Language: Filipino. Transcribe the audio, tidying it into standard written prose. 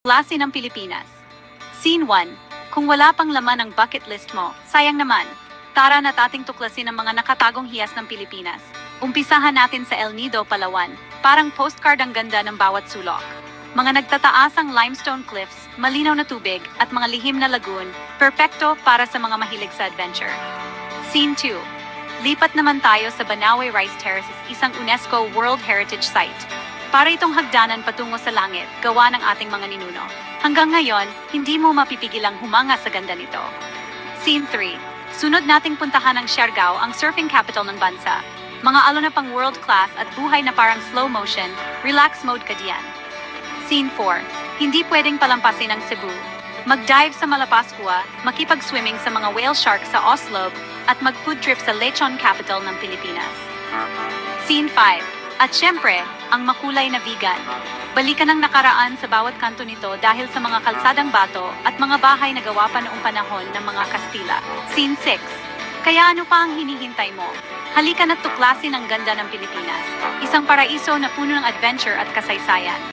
tuklasin ang Pilipinas. Scene 1. Kung wala pang laman ang bucket list mo, sayang naman. Tara na ating tuklasin ang mga nakatagong hiyas ng Pilipinas. Umpisahan natin sa El Nido, Palawan. Parang postcard ang ganda ng bawat sulok. Mga nagtataasang limestone cliffs, malinaw na tubig, at mga lihim na lagoon, perpekto para sa mga mahilig sa adventure. Scene 2. Lipat naman tayo sa Banawe Rice Terraces, isang UNESCO World Heritage Site. Para itong hagdanan patungo sa langit, gawa ng ating mga ninuno. Hanggang ngayon, hindi mo mapipigilang humanga sa ganda nito. Scene 3. Sunod nating puntahan ang Siargao, ang surfing capital ng bansa. Mga alon na pang world class at buhay na parang slow motion, relax mode ka diyan. Scene 4. Hindi pwedeng palampasin ang Cebu. Mag-dive sa Malapascua, makipag-swimming sa mga whale shark sa Oslob, at mag-food trip sa Lechon capital ng Pilipinas. Scene 5. At syempre, ang makulay na vegan. Balikan ang nakaraan sa bawat kanto nito dahil sa mga kalsadang bato at mga bahay na gawa pa noong panahon ng mga Kastila. Scene 6. Kaya ano pa ang hinihintay mo? Halika na't tuklasin ang ganda ng Pilipinas. Isang paraiso na puno ng adventure at kasaysayan.